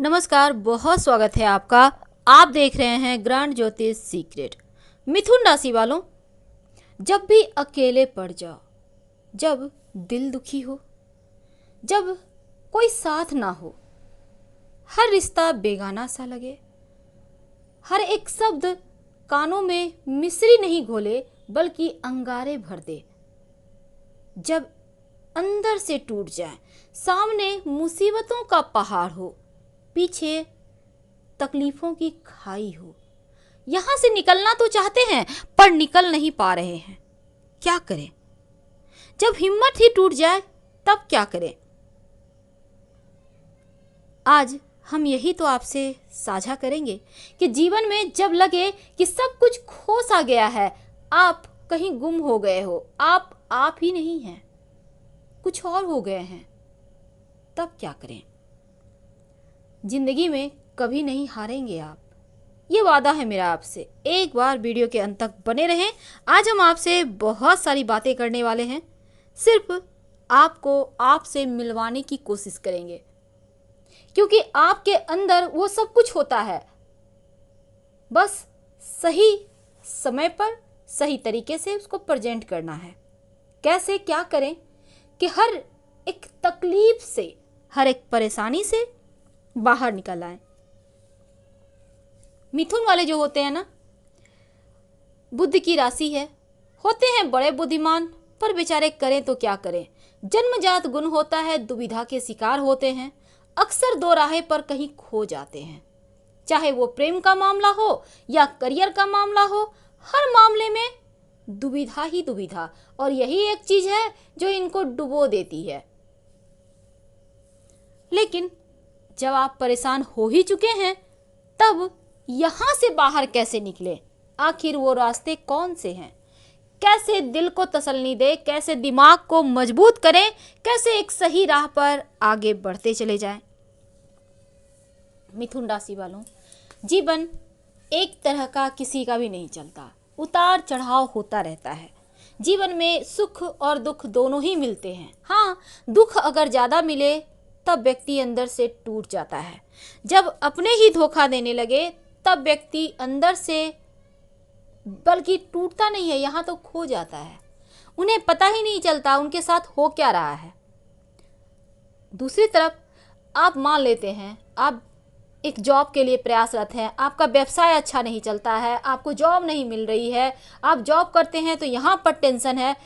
नमस्कार, बहुत स्वागत है आपका। आप देख रहे हैं ग्रांड ज्योतिष सीक्रेट। मिथुन राशि वालों, जब भी अकेले पड़ जाओ, जब दिल दुखी हो, जब कोई साथ ना हो, हर रिश्ता बेगाना सा लगे, हर एक शब्द कानों में मिश्री नहीं घोले बल्कि अंगारे भर दे, जब अंदर से टूट जाए, सामने मुसीबतों का पहाड़ हो, पीछे तकलीफों की खाई हो, यहां से निकलना तो चाहते हैं पर निकल नहीं पा रहे हैं, क्या करें? जब हिम्मत ही टूट जाए तब क्या करें? आज हम यही तो आपसे साझा करेंगे कि जीवन में जब लगे कि सब कुछ खो सा गया है, आप कहीं गुम हो गए हो, आप ही नहीं हैं, कुछ और हो गए हैं, तब क्या करें? जिंदगी में कभी नहीं हारेंगे आप, ये वादा है मेरा आपसे। एक बार वीडियो के अंत तक बने रहें। आज हम आपसे बहुत सारी बातें करने वाले हैं, सिर्फ आपको आपसे मिलवाने की कोशिश करेंगे, क्योंकि आपके अंदर वो सब कुछ होता है, बस सही समय पर सही तरीके से उसको प्रेजेंट करना है। कैसे क्या करें कि हर एक तकलीफ से, हर एक परेशानी से बाहर निकल आए। मिथुन वाले जो होते हैं ना, बुद्ध की राशि है, होते हैं बड़े बुद्धिमान, पर बेचारे करें तो क्या करें। जन्मजात गुण होता है, दुविधा के शिकार होते हैं, अक्सर दो राहें पर कहीं खो जाते हैं, चाहे वो प्रेम का मामला हो या करियर का मामला हो, हर मामले में दुविधा ही दुविधा, और यही एक चीज है जो इनको डुबो देती है। लेकिन जब आप परेशान हो ही चुके हैं, तब यहां से बाहर कैसे निकले? आखिर वो रास्ते कौन से हैं? कैसे दिल को तसल्ली दे, कैसे दिमाग को मजबूत करें, कैसे एक सही राह पर आगे बढ़ते चले जाएं? मिथुन राशि वालों, जीवन एक तरह का किसी का भी नहीं चलता, उतार चढ़ाव होता रहता है। जीवन में सुख और दुख दोनों ही मिलते हैं। हाँ, दुख अगर ज्यादा मिले तब व्यक्ति अंदर से टूट जाता है। जब अपने ही धोखा देने लगे तब व्यक्ति अंदर से बल्कि टूटता नहीं है, यहाँ तो खो जाता है। उन्हें पता ही नहीं चलता उनके साथ हो क्या रहा है। दूसरी तरफ आप मान लेते हैं, आप एक जॉब के लिए प्रयासरत हैं, आपका व्यवसाय अच्छा नहीं चलता है, आपको जॉब नहीं मिल रही है, आप जॉब करते हैं तो यहाँ पर टेंशन है,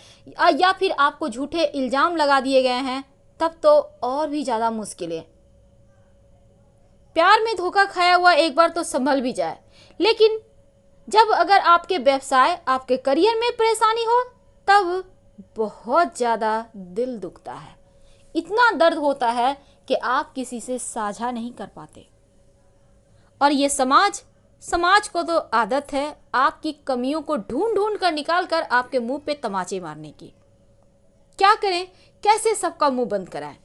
या फिर आपको झूठे इल्जाम लगा दिए गए हैं, तब तो और भी ज़्यादा मुश्किल है। प्यार में धोखा खाया हुआ एक बार तो संभल भी जाए, लेकिन जब अगर आपके व्यवसाय, आपके करियर में परेशानी हो, तब बहुत ज़्यादा दिल दुखता है। इतना दर्द होता है कि आप किसी से साझा नहीं कर पाते। और ये समाज को तो आदत है आपकी कमियों को ढूंढ ढूंढ कर निकाल कर आपके मुंह पे तमाचे मारने की। क्या करें, कैसे सबका मुंह बंद कराएं?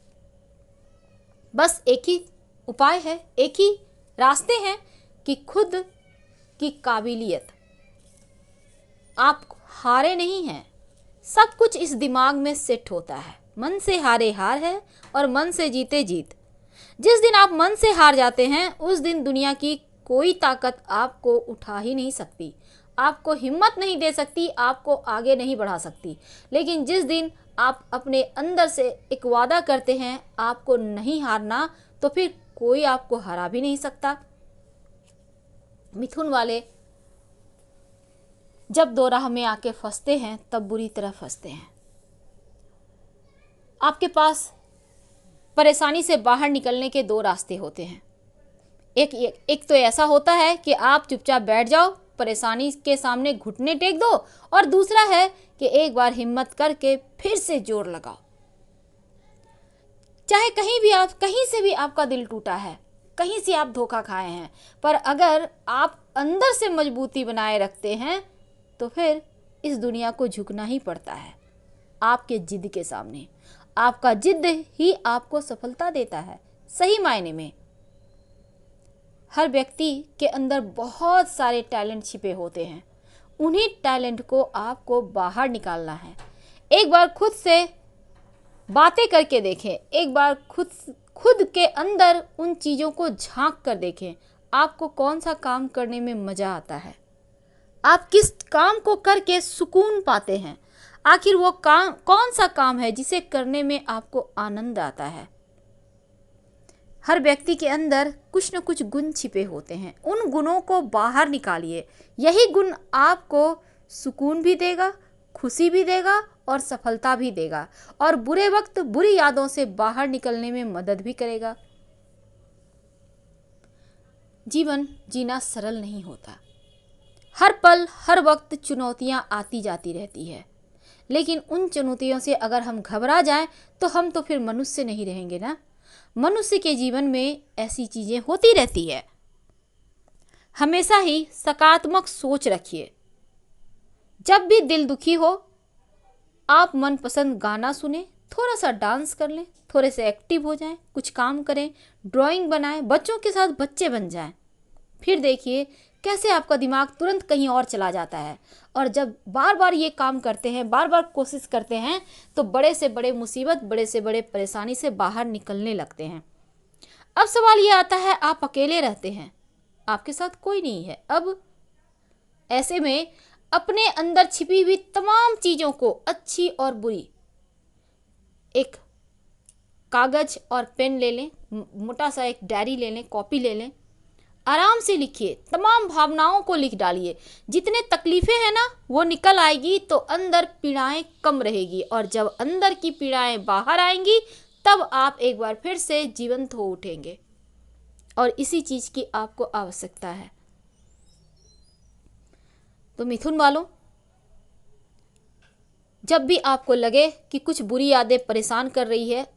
बस एक ही उपाय है, एक ही रास्ते हैं कि खुद की काबिलियत, आप हारे नहीं हैं। सब कुछ इस दिमाग में सेट होता है। मन से हारे हार है और मन से जीते जीत। जिस दिन आप मन से हार जाते हैं, उस दिन दुनिया की कोई ताकत आपको उठा ही नहीं सकती, आपको हिम्मत नहीं दे सकती, आपको आगे नहीं बढ़ा सकती। लेकिन जिस दिन आप अपने अंदर से एक वादा करते हैं आपको नहीं हारना, तो फिर कोई आपको हरा भी नहीं सकता। मिथुन वाले जब दो राह में आके फंसते हैं तब बुरी तरह फंसते हैं। आपके पास परेशानी से बाहर निकलने के दो रास्ते होते हैं। एक तो ऐसा होता है कि आप चुपचाप बैठ जाओ, परेशानी के सामने घुटने टेक दो, और दूसरा है कि एक बार हिम्मत करके फिर से जोर लगाओ। चाहे कहीं से भी आपका दिल टूटा है, कहीं से आप धोखा खाए हैं, पर अगर आप अंदर से मजबूती बनाए रखते हैं तो फिर इस दुनिया को झुकना ही पड़ता है आपके जिद के सामने। आपका जिद ही आपको सफलता देता है। सही मायने में हर व्यक्ति के अंदर बहुत सारे टैलेंट छिपे होते हैं, उन्हीं टैलेंट को आपको बाहर निकालना है। एक बार खुद से बातें करके देखें, एक बार खुद के अंदर उन चीज़ों को झांक कर देखें। आपको कौन सा काम करने में मज़ा आता है, आप किस काम को करके सुकून पाते हैं, आखिर वो काम कौन सा काम है जिसे करने में आपको आनंद आता है। हर व्यक्ति के अंदर कुछ न कुछ गुण छिपे होते हैं, उन गुणों को बाहर निकालिए। यही गुण आपको सुकून भी देगा, खुशी भी देगा और सफलता भी देगा, और बुरे वक्त बुरी यादों से बाहर निकलने में मदद भी करेगा। जीवन जीना सरल नहीं होता। हर पल हर वक्त चुनौतियां आती जाती रहती है, लेकिन उन चुनौतियों से अगर हम घबरा जाएं तो हम तो फिर मनुष्य नहीं रहेंगे ना। मनुष्य के जीवन में ऐसी चीज़ें होती रहती है। हमेशा ही सकारात्मक सोच रखिए। जब भी दिल दुखी हो, आप मनपसंद गाना सुने, थोड़ा सा डांस कर लें, थोड़े से एक्टिव हो जाएं, कुछ काम करें, ड्राइंग बनाएं, बच्चों के साथ बच्चे बन जाएं। फिर देखिए कैसे आपका दिमाग तुरंत कहीं और चला जाता है। और जब बार बार ये काम करते हैं, बार बार कोशिश करते हैं, तो बड़े से बड़े मुसीबत, बड़े से बड़े परेशानी से बाहर निकलने लगते हैं। अब सवाल ये आता है, आप अकेले रहते हैं, आपके साथ कोई नहीं है। अब ऐसे में अपने अंदर छिपी हुई तमाम चीज़ों को, अच्छी और बुरी, एक कागज और पेन ले लें, मोटा सा एक डायरी ले लें, कॉपी ले लें, आराम से लिखिए, तमाम भावनाओं को लिख डालिए। जितने तकलीफ़ें हैं ना वो निकल आएगी तो अंदर पीड़ाएं कम रहेगी, और जब अंदर की पीड़ाएं बाहर आएंगी तब आप एक बार फिर से जीवंत हो उठेंगे, और इसी चीज़ की आपको आवश्यकता है। तो मिथुन वालों, जब भी आपको लगे कि कुछ बुरी यादें परेशान कर रही है,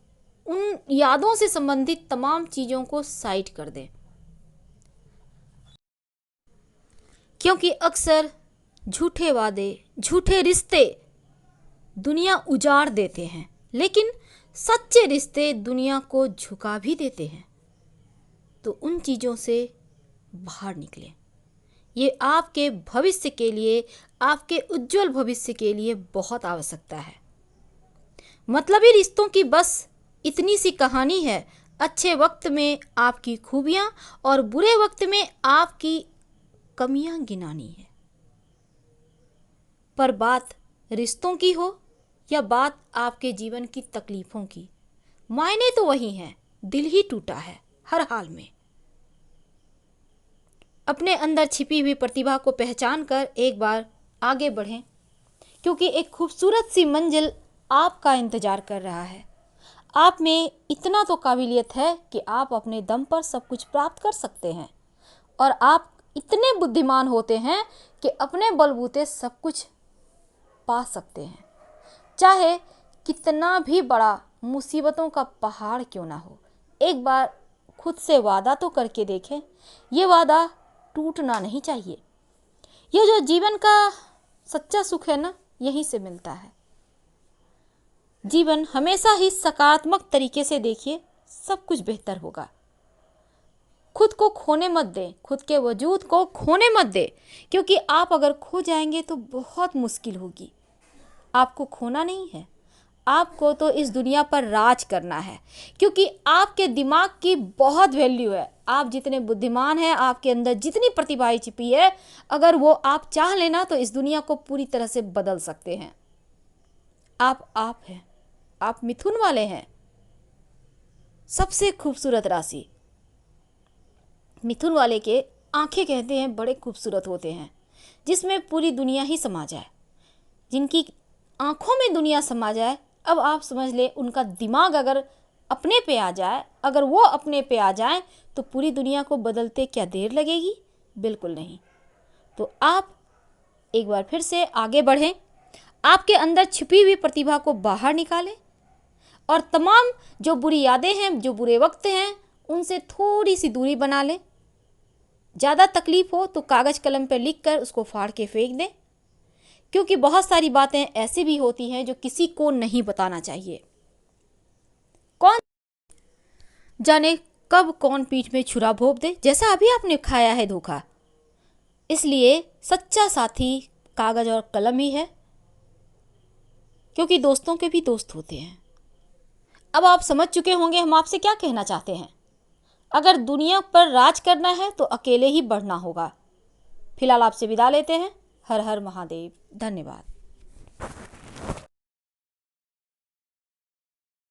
उन यादों से संबंधित तमाम चीज़ों को साइड कर दें, क्योंकि अक्सर झूठे वादे, झूठे रिश्ते दुनिया उजाड़ देते हैं, लेकिन सच्चे रिश्ते दुनिया को झुका भी देते हैं। तो उन चीज़ों से बाहर निकलें। ये आपके भविष्य के लिए, आपके उज्जवल भविष्य के लिए बहुत आवश्यकता है। मतलबी रिश्तों की बस इतनी सी कहानी है। अच्छे वक्त में आपकी खूबियाँ और बुरे वक्त में आपकी कमियां गिनानी है। पर बात रिश्तों की हो या बात आपके जीवन की तकलीफों की, मायने तो वही हैं, दिल ही टूटा है हर हाल में। अपने अंदर छिपी हुई प्रतिभा को पहचान कर एक बार आगे बढ़ें, क्योंकि एक खूबसूरत सी मंजिल आपका इंतजार कर रहा है। आप में इतना तो काबिलियत है कि आप अपने दम पर सब कुछ प्राप्त कर सकते हैं, और आप इतने बुद्धिमान होते हैं कि अपने बलबूते सब कुछ पा सकते हैं, चाहे कितना भी बड़ा मुसीबतों का पहाड़ क्यों ना हो। एक बार खुद से वादा तो करके देखें। ये वादा टूटना नहीं चाहिए। ये जो जीवन का सच्चा सुख है ना, यहीं से मिलता है। जीवन हमेशा ही सकारात्मक तरीके से देखिए, सब कुछ बेहतर होगा। खुद को खोने मत दें, खुद के वजूद को खोने मत दें, क्योंकि आप अगर खो जाएंगे तो बहुत मुश्किल होगी। आपको खोना नहीं है, आपको तो इस दुनिया पर राज करना है, क्योंकि आपके दिमाग की बहुत वैल्यू है। आप जितने बुद्धिमान हैं, आपके अंदर जितनी प्रतिभा छिपी है, अगर वो आप चाह लेना तो इस दुनिया को पूरी तरह से बदल सकते हैं। आप हैं, आप मिथुन वाले हैं। सबसे खूबसूरत राशि मिथुन वाले के आंखें कहते हैं बड़े खूबसूरत होते हैं, जिसमें पूरी दुनिया ही समा जाए। जिनकी आंखों में दुनिया समा जाए, अब आप समझ ले उनका दिमाग अगर अपने पे आ जाए, अगर वो अपने पे आ जाए तो पूरी दुनिया को बदलते क्या देर लगेगी? बिल्कुल नहीं। तो आप एक बार फिर से आगे बढ़ें, आपके अंदर छिपी हुई प्रतिभा को बाहर निकालें, और तमाम जो बुरी यादें हैं, जो बुरे वक्त हैं, उनसे थोड़ी सी दूरी बना लें। ज़्यादा तकलीफ हो तो कागज़ कलम पर लिख कर उसको फाड़ के फेंक दें, क्योंकि बहुत सारी बातें ऐसी भी होती हैं जो किसी को नहीं बताना चाहिए। कौन जाने कब कौन पीठ में छुरा भोंक दे, जैसा अभी आपने खाया है धोखा। इसलिए सच्चा साथी कागज़ और कलम ही है, क्योंकि दोस्तों के भी दोस्त होते हैं। अब आप समझ चुके होंगे हम आपसे क्या कहना चाहते हैं। अगर दुनिया पर राज करना है तो अकेले ही बढ़ना होगा। फिलहाल आपसे विदा लेते हैं। हर हर महादेव। धन्यवाद।